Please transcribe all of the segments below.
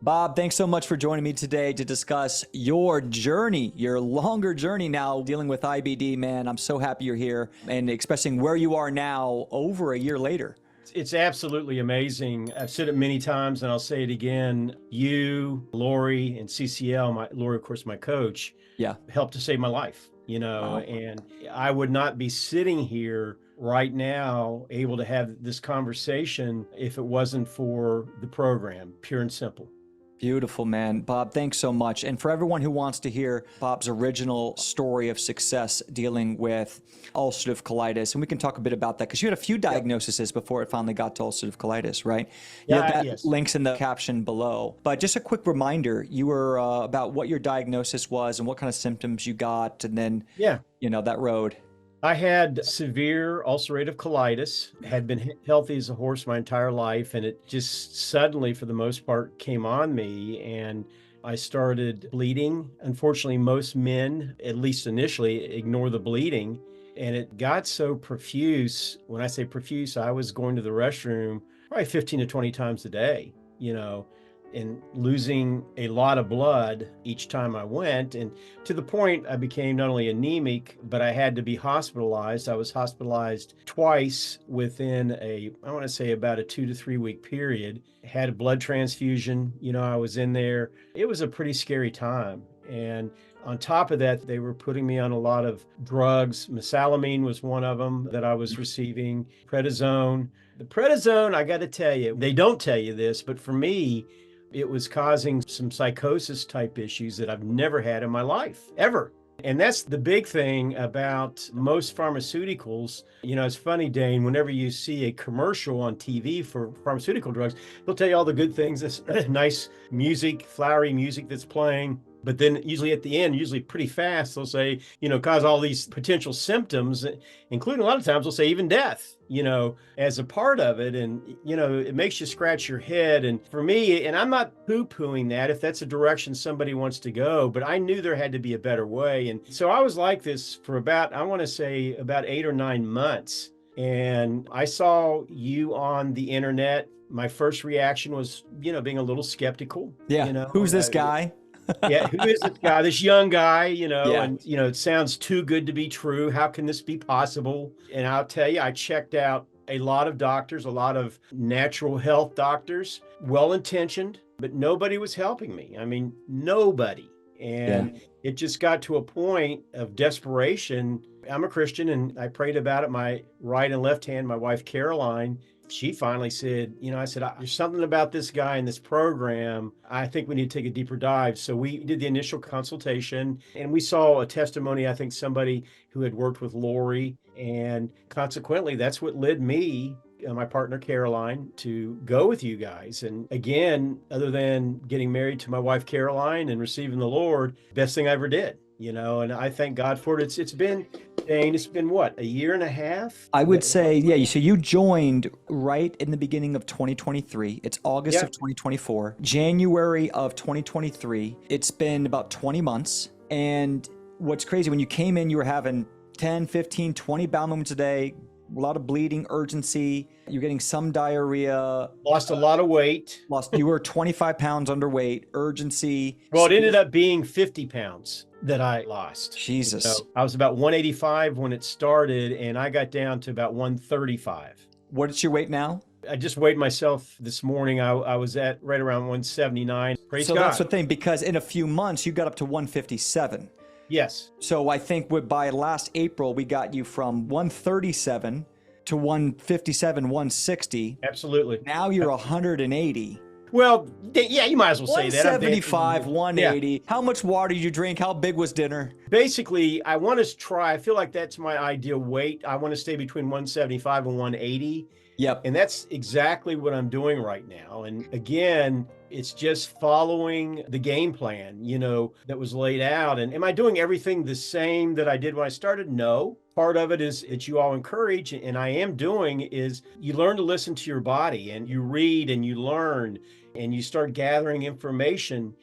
Bob, thanks so much for joining me today to discuss your journey, your longer journey now dealing with IBD, man. I'm so happy you're here and expressing where you are now over a year later. It's absolutely amazing. I've said it many times and I'll say it again. You, Lori, and CCL, Lori, of course, my coach, Yeah. helped to save my life, Wow. and I would not be sitting here right now able to have this conversation if it wasn't for the program, pure and simple. Beautiful, man. Bob, thanks so much. And for everyone who wants to hear Bob's original story of success dealing with ulcerative colitis, and we can talk a bit about that because you had a few diagnoses before it finally got to ulcerative colitis, right? Yeah, That yes. links in the caption below. But just a quick reminder, you were about what your diagnosis was and what kind of symptoms you got, and then, Yeah. that road. I had severe ulcerative colitis, had been healthy as a horse my entire life, and it just suddenly, for the most part, came on me, and I started bleeding. Unfortunately, most men, at least initially, ignore the bleeding, and it got so profuse. When I say profuse, I was going to the restroom probably 15 to 20 times a day, and losing a lot of blood each time I went. And to the point I became not only anemic, but I had to be hospitalized. I was hospitalized twice within I want to say about a 2 to 3 week period. Had a blood transfusion. I was in there. It was a pretty scary time. And on top of that, they were putting me on a lot of drugs. Mesalamine was one of them that I was receiving, prednisone. The prednisone, I got to tell you, they don't tell you this, but for me, it was causing some psychosis type issues that I've never had in my life, ever. And that's the big thing about most pharmaceuticals. It's funny, Dane, whenever you see a commercial on TV for pharmaceutical drugs, they'll tell you all the good things, this nice music, flowery music that's playing. But then usually at the end, usually pretty fast, they'll say, cause all these potential symptoms, including a lot of times they'll say even death, as a part of it. And, it makes you scratch your head. And for me, and I'm not poo-pooing that if that's a direction somebody wants to go, but I knew there had to be a better way. And so I was like this for I want to say about 8 or 9 months. And I saw you on the internet. My first reaction was, being a little skeptical. Yeah. Who's this guy? Yeah, who is this guy, this young guy, Yeah. and, it sounds too good to be true. How can this be possible? And I'll tell you, I checked out a lot of doctors, a lot of natural health doctors, well-intentioned, but nobody was helping me. I mean, nobody. And it just got to a point of desperation. I'm a Christian and I prayed about it. My right and left hand, my wife, Caroline, she finally said, I said, there's something about this guy in this program. I think we need to take a deeper dive. So we did the initial consultation and we saw a testimony, I think somebody who had worked with Lori. And consequently, that's what led me, my partner, Caroline, to go with you guys. And again, other than getting married to my wife, Caroline, and receiving the Lord, best thing I ever did, and I thank God for it. It's been, Dane, it's been what, a year and a half? I would say, yeah. So you joined right in the beginning of 2023. It's August of 2024, January of 2023. It's been about 20 months. And what's crazy, when you came in, you were having 10, 15, 20 bowel movements a day, a lot of bleeding, urgency. You're getting some diarrhea. Lost a lot of weight. You were 25 pounds underweight, urgency. Well, it ended up being 50 pounds that I lost. Jesus. I was about 185 when it started, and I got down to about 135. What is your weight now? I just weighed myself this morning. I was at right around 179. Praise God. So that's the thing, because in a few months, you got up to 157. Yes. So I think by last April, we got you from 137 to 157, 160. Absolutely. Now you're 180. Well, yeah, you might as well say that. 175, 180. Yeah. How much water did you drink? How big was dinner? Basically, I want to try. I feel like that's my ideal weight. I want to stay between 175 and 180. Yep. And that's exactly what I'm doing right now. And again, it's just following the game plan, that was laid out. And am I doing everything the same that I did when I started? No. Part of it is that you all encourage, and I am doing, is you learn to listen to your body and you read and you learn and you start gathering information,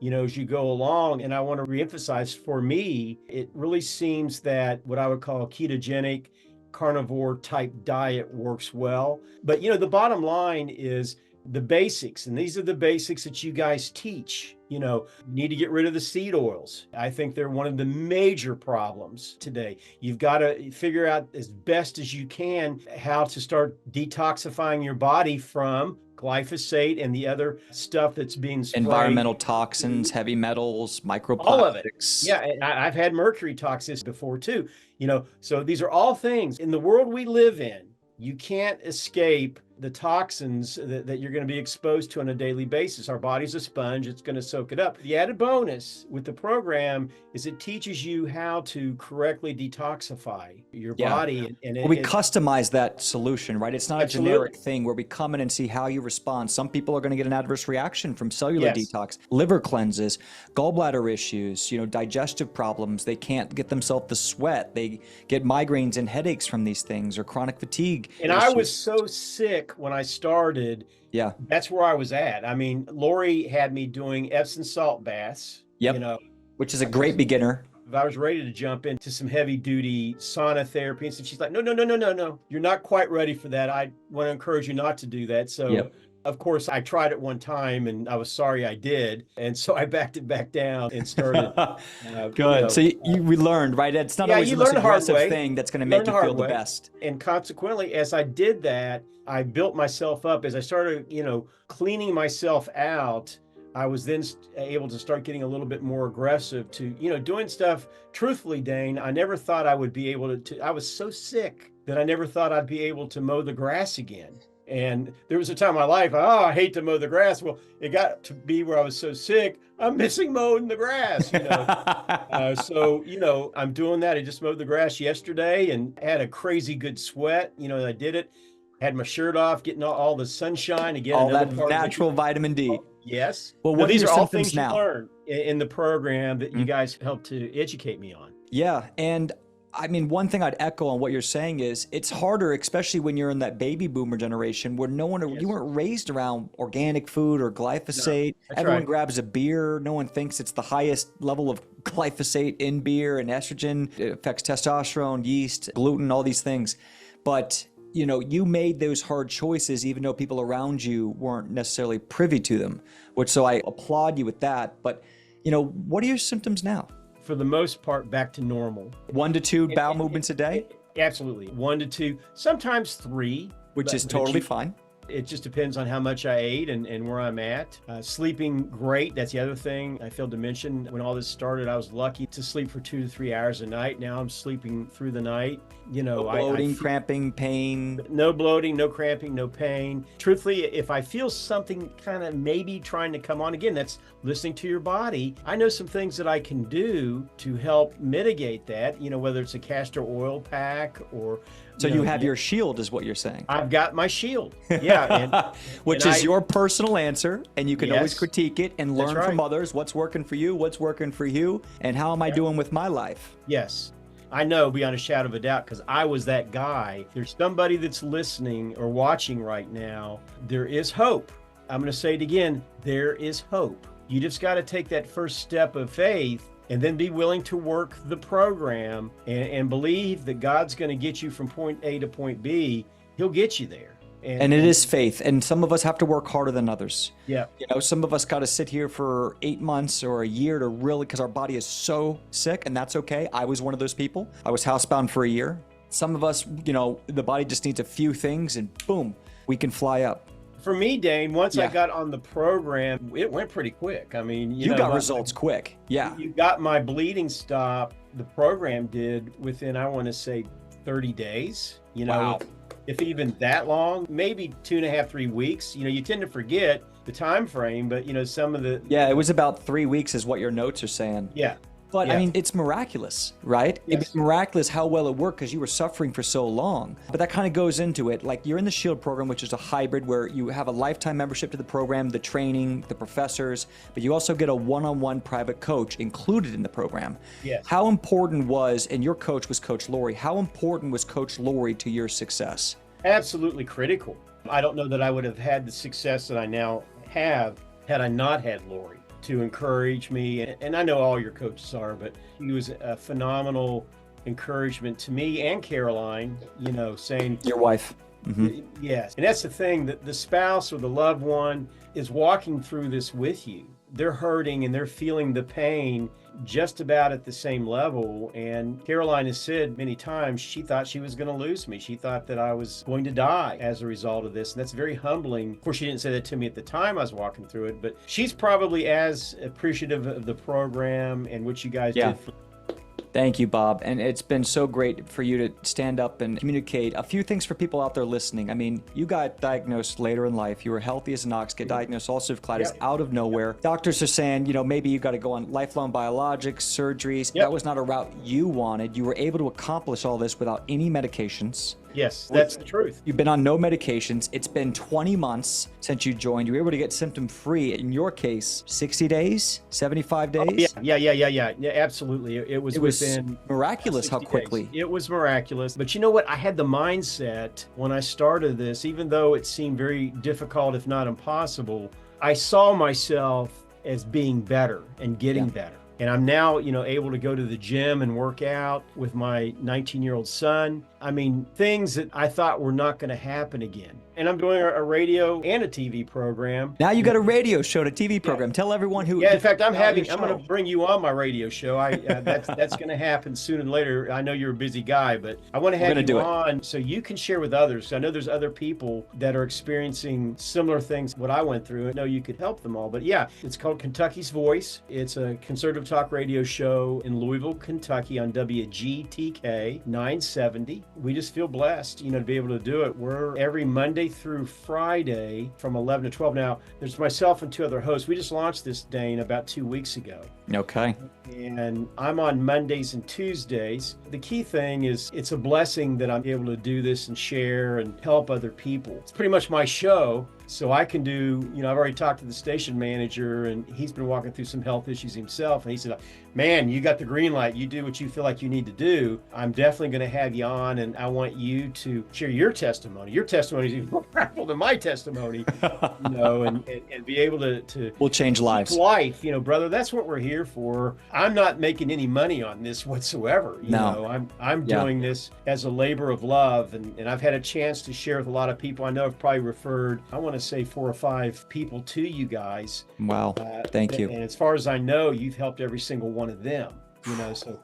as you go along. And I want to reemphasize, for me, it really seems that what I would call a ketogenic carnivore type diet works well. But, the bottom line is, the basics, and these are the basics that you guys teach. You need to get rid of the seed oils. I think they're one of the major problems today. You've got to figure out as best as you can how to start detoxifying your body from glyphosate and the other stuff that's being sprayed. Environmental toxins, heavy metals, microplastics. All of it. Yeah, and I've had mercury toxins before too. So these are all things in the world we live in. You can't escape the toxins that you're going to be exposed to on a daily basis. Our body's a sponge. It's going to soak it up. The added bonus with the program is it teaches you how to correctly detoxify your body. And we customize that solution, right? It's not a generic thing where we come in and see how you respond. Some people are going to get an adverse reaction from cellular detox, liver cleanses, gallbladder issues, digestive problems. They can't get themselves to sweat. They get migraines and headaches from these things, or chronic fatigue. And I was so sick when I started. Yeah. That's where I was at. I mean, Lori had me doing Epsom salt baths. Yep. Which is a great beginner. If I was ready to jump into some heavy duty sauna therapy and stuff, she's like, no. You're not quite ready for that. I want to encourage you not to do that. So of course I tried it one time and I was sorry I did. And so I backed it back down and started. Good. So we learned, right? It's not always the most aggressive thing that's going to make you feel the best. And consequently, as I did that, I built myself up. As I started, cleaning myself out, I was then able to start getting a little bit more aggressive to, doing stuff. Truthfully, Dane, I never thought I would be able to, I was so sick that I never thought I'd be able to mow the grass again. And there was a time in my life, I hate to mow the grass. Well, it got to be where I was so sick, I'm missing mowing the grass, So, I'm doing that. I just mowed the grass yesterday and had a crazy good sweat. I did it, had my shirt off, getting all the sunshine again. All that natural vitamin D. Yes. Well, what these are are all symptoms things now? you learn in the program that you guys help to educate me on. Yeah. And I mean, one thing I'd echo on what you're saying is it's harder, especially when you're in that baby boomer generation where you weren't raised around organic food or glyphosate. No, everyone grabs a beer. No one thinks it's the highest level of glyphosate in beer and estrogen. It affects testosterone, yeast, gluten, all these things. But you made those hard choices even though people around you weren't necessarily privy to them, so I applaud you with that. But, what are your symptoms now? For the most part, back to normal. 1 to 2 bowel movements a day? Absolutely. 1 to 2, sometimes 3. Which is totally fine. It just depends on how much I ate and where I'm at. Sleeping great. That's the other thing I failed to mention. When all this started, I was lucky to sleep for 2 to 3 hours a night. Now I'm sleeping through the night. No bloating, cramping, pain. No bloating, no cramping, no pain. Truthfully, if I feel something kind of maybe trying to come on again, that's listening to your body. I know some things that I can do to help mitigate that, whether it's a castor oil pack or... So you have your shield is what you're saying. I've got my shield. Yeah. Which is your personal answer. And you can always critique it and learn from others. What's working for you? What's working for you? And how am I doing with my life? Yes. I know beyond a shadow of a doubt because I was that guy. There's somebody that's listening or watching right now. There is hope. I'm going to say it again. There is hope. You just got to take that first step of faith and then be willing to work the program and believe that God's going to get you from point A to point B. He'll get you there. And it is faith. And some of us have to work harder than others. Yeah. Some of us got to sit here for 8 months or a year to really, because our body is so sick, and that's okay. I was one of those people. I was housebound for a year. Some of us, the body just needs a few things and boom, we can fly up. For me, Dane, once I got on the program, it went pretty quick. I mean, you got results quick. Yeah. You got my bleeding stop. The program did within, I want to say, 30 days. Wow. If even that long, maybe 2.5, 3 weeks. You tend to forget the time frame, but some of the... Yeah, it was about 3 weeks is what your notes are saying. Yeah. But I mean, it's miraculous, right? Yes. It's miraculous how well it worked because you were suffering for so long. But that kind of goes into it. Like you're in the SHIELD program, which is a hybrid where you have a lifetime membership to the program, the training, the professors, but you also get a one-on-one private coach included in the program. Yes. How important was, and your coach was Coach Lori, how important was Coach Lori to your success? Absolutely critical. I don't know that I would have had the success that I now have had I not had Lori to encourage me. And I know all your coaches are, but he was a phenomenal encouragement to me and Caroline, saying, Your wife. Yes. And that's the thing, that the spouse or the loved one is walking through this with you. They're hurting and they're feeling the pain just about at the same level. And Caroline has said many times she thought she was going to lose me. She thought that I was going to die as a result of this. And that's very humbling. Of course, she didn't say that to me at the time I was walking through it, but she's probably as appreciative of the program and what you guys did for. Thank you, Bob. And it's been so great for you to stand up and communicate. A few things for people out there listening. I mean, you got diagnosed later in life. You were healthy as an ox, get diagnosed ulcerative colitis out of nowhere. Doctors are saying, you know, maybe you got to go on lifelong biologics, surgeries. That was not a route you wanted. You were able to accomplish all this without any medications. Yes, that's the truth. You've been on no medications. It's been 20 months since you joined. You were able to get symptom-free. In your case, 60 days, 75 days? Oh, yeah, absolutely. It was within miraculous how quickly. Days. It was miraculous. But you know what? I had the mindset when I started this, even though it seemed very difficult, if not impossible, I saw myself as being better and getting better. And I'm now, you know, able to go to the gym and work out with my 19-year-old son. I mean, things that I thought were not going to happen again. And I'm doing a radio and a TV program. Now you got a radio show and a TV program. Tell everyone who. Yeah, in fact, I'm going to bring you on my radio show. That's going to happen sooner than later. I know you're a busy guy, but I want to have you on so you can share with others. I know there's other people that are experiencing similar things, what I went through. I know you could help them all. But yeah, it's called Kentucky's Voice. It's a conservative talk radio show in Louisville, Kentucky on WGTK 970. We just feel blessed, you know, to be able to do it. We're every Monday through Friday from 11 to 12. Now, there's myself and two other hosts. We just launched this, Dane, about 2 weeks ago. Okay. And I'm on Mondays and Tuesdays. The key thing is it's a blessing that I'm able to do this and share and help other people. It's pretty much my show. So I can do, you know, I've already talked to the station manager and he's been walking through some health issues himself. And he said, man, you got the green light. You do what you feel like you need to do. I'm definitely going to have you on and I want you to share your testimony. Your testimony is even more powerful than my testimony, you know, and be able to we'll change lives. Life, you know, brother, that's what we're here for. I'm not making any money on this whatsoever. You know, I'm doing this as a labor of love. And I've had a chance to share with a lot of people. I know I've probably referred, I want to say 4 or 5 people to you guys. Wow. Thank you. And as far as I know, you've helped every single one of them, you know, so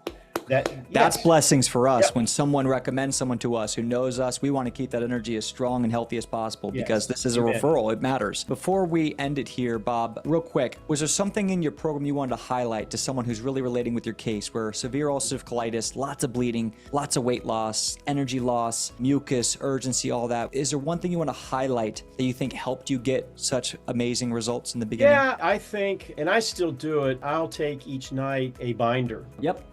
that's blessings for us. When someone recommends someone to us who knows us, we want to keep that energy as strong and healthy as possible because this is a referral. It matters. Before we end it here, Bob, real quick, was there something in your program you wanted to highlight to someone who's really relating with your case where severe ulcerative colitis, lots of bleeding, lots of weight loss, energy loss, mucus, urgency, all that? Is there one thing you want to highlight that you think helped you get such amazing results in the beginning? Yeah, I think, and I still do it, I'll take each night a binder. Yep.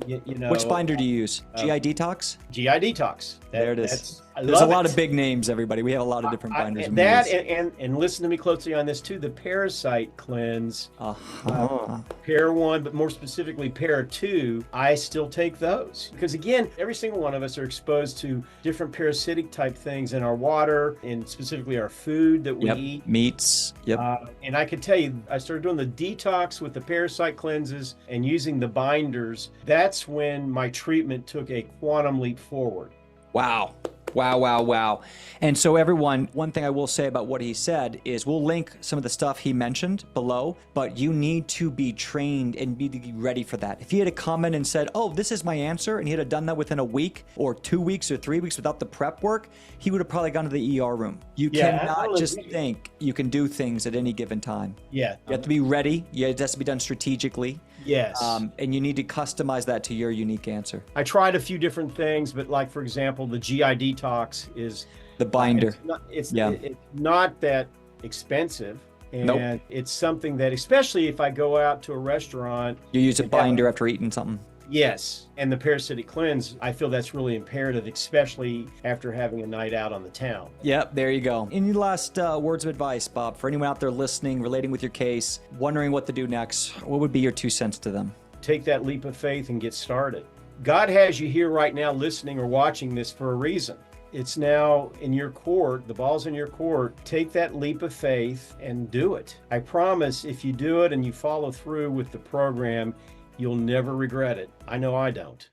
You know, which binder do you use? GI Detox? GI Detox. There it is. There's a lot of big names, everybody. We have a lot of different binders. And listen to me closely on this too. The parasite cleanse, Para 1, but more specifically Para 2, I still take those. Because again, every single one of us are exposed to different parasitic type things in our water and specifically our food that we eat. Meats. And I can tell you, I started doing the detox with the parasite cleanses and using the binders. That's when my treatment took a quantum leap forward. Wow. And so everyone, one thing I will say about what he said is we'll link some of the stuff he mentioned below, but you need to be trained and be ready for that. If he had come and said, oh, this is my answer, and he had done that within a week or 2 weeks or 3 weeks without the prep work, he would have probably gone to the ER room. You cannot just think you can do things at any given time. Yeah. You have to be ready. It has to be done strategically. Yes. And you need to customize that to your unique answer. I tried a few different things, but like, for example, the GI Detox is the binder. It's not that expensive. And it's something that, especially if I go out to a restaurant. You use a binder after eating something. Yes. And the parasitic cleanse, I feel that's really imperative, especially after having a night out on the town. Yep, there you go. Any last words of advice, Bob, for anyone out there listening, relating with your case, wondering what to do next? What would be your 2 cents to them? Take that leap of faith and get started. God has you here right now listening or watching this for a reason. It's now in your court. The ball's in your court. Take that leap of faith and do it. I promise if you do it and you follow through with the program, you'll never regret it. I know I don't.